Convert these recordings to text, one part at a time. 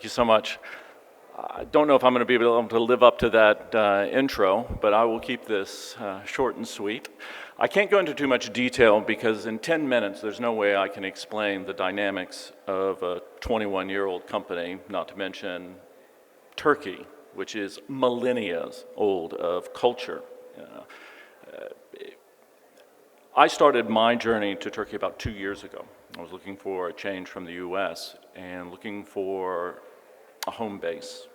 Thank you so much. I don't know if I'm going to be able to live up to that intro, but I will keep this short and sweet. I can't go into too much detail because in 10 minutes there's no way I can explain the dynamics of a 21-year-old company, not to mention Turkey, which is millennia old of culture. I started my journey to Turkey about 2 years ago. I was looking for a change from the US and looking for a home base,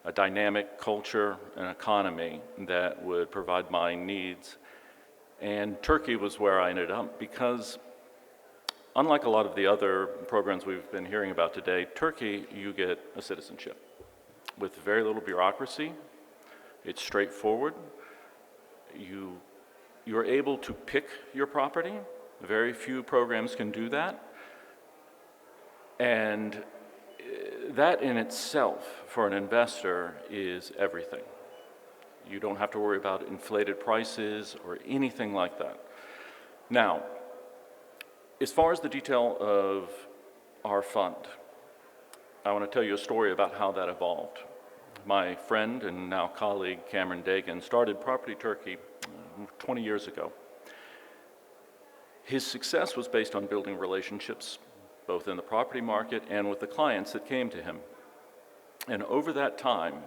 a dynamic culture and economy that would provide my needs. And Turkey was where I ended up because unlike a lot of the other programs we've been hearing about today, Turkey, you get a citizenship with very little bureaucracy. It's straightforward. You're able to pick your property. Very few programs can do that. And that in itself, for an investor, is everything. You don't have to worry about inflated prices or anything like that. Now, as far as the detail of our fund, I want to tell you a story about how that evolved. My friend and now colleague, Cameron Dagan, started Property Turkey 20 years ago. His success was based on building relationships, both in the property market and with the clients that came to him. And over that time,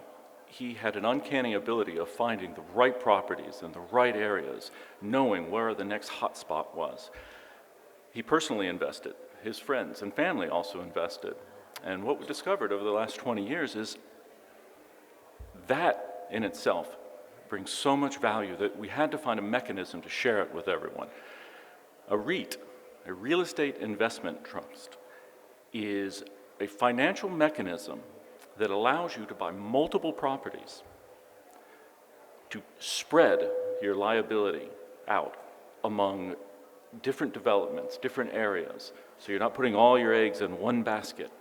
he had an uncanny ability of finding the right properties in the right areas, knowing where the next hotspot was. He personally invested. His friends and family also invested. And what we discovered over the last 20 years is that in itself brings so much value that we had to find a mechanism to share it with everyone. A REIT, a real estate investment trust, is a financial mechanism that allows you to buy multiple properties to spread your liability out among different developments, different areas, so you're not putting all your eggs in one basket.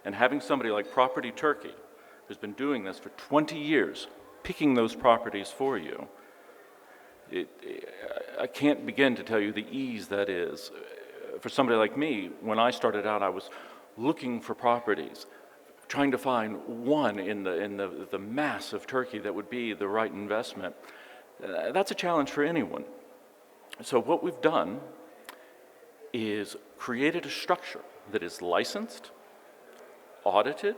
And having somebody like Property Turkey, who's been doing this for 20 years, picking those properties for you, I can't begin to tell you the ease that is. For somebody like me, when I started out, I was looking for properties, trying to find one in the mass of Turkey that would be the right investment. That's a challenge for anyone. So what we've done is created a structure that is licensed, audited,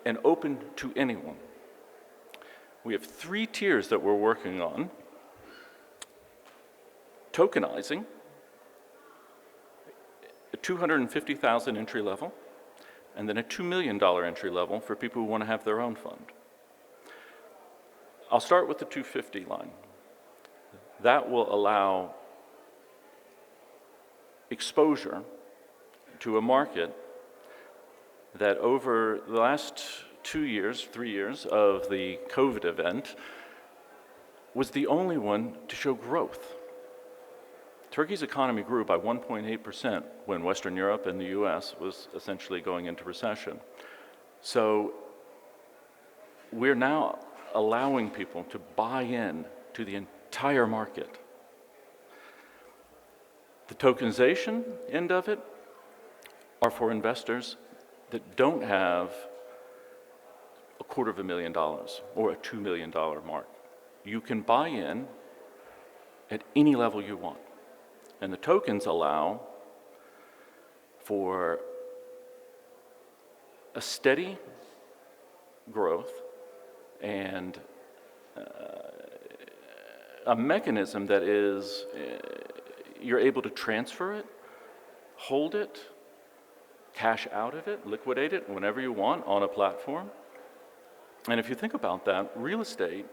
and open to anyone. We have 3 tiers that we're working on: tokenizing, a $250,000 entry level, and then a $2 million entry level for people who want to have their own fund. I'll start with the 250 line. That will allow exposure to a market that over the last 2 years, 3 years of the COVID event was the only one to show growth. Turkey's economy grew by 1.8% when Western Europe and the US was essentially going into recession. So we're now allowing people to buy in to the entire market. The tokenization end of it are for investors that don't have $250,000 or a $2 million mark. You can buy in at any level you want. And the tokens allow for a steady growth and a mechanism that is, you're able to transfer it, hold it, cash out of it, liquidate it whenever you want on a platform. And if you think about that, real estate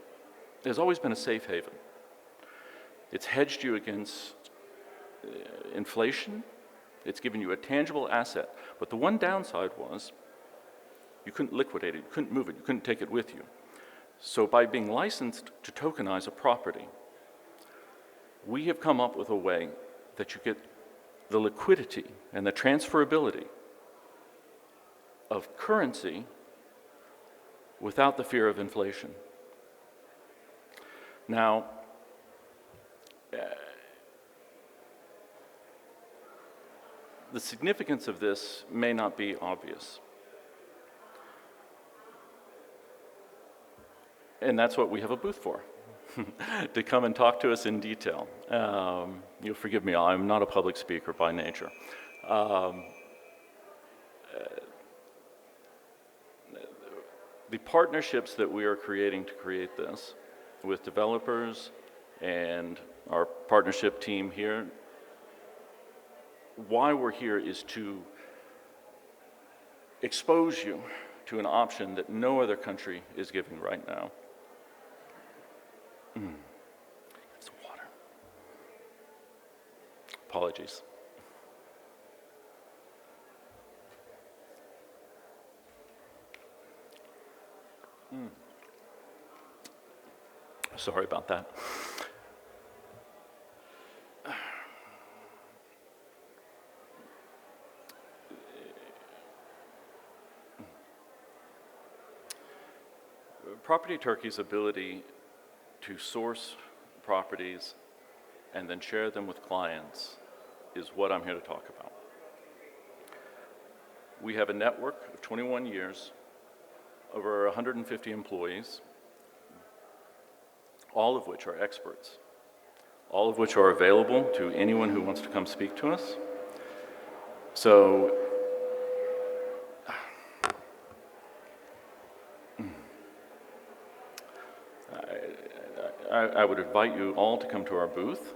has always been a safe haven. It's hedged you against inflation. It's given you a tangible asset. But the one downside was you couldn't liquidate it, you couldn't move it, you couldn't take it with you. So by being licensed to tokenize a property, we have come up with a way that you get the liquidity and the transferability of currency without the fear of inflation. Now, the significance of this may not be obvious. And that's what we have a booth for, to come and talk to us in detail. You'll forgive me, I'm not a public speaker by nature. The partnerships that we are creating to create this with developers and our partnership team here, why we're here is to expose you to an option that no other country is giving right now. Some water. Apologies. Sorry about that. Property Turkey's ability to source properties and then share them with clients is what I'm here to talk about. We have a network of 21 years, over 150 employees, all of which are experts, all of which are available to anyone who wants to come speak to us. So, I would invite you all to come to our booth.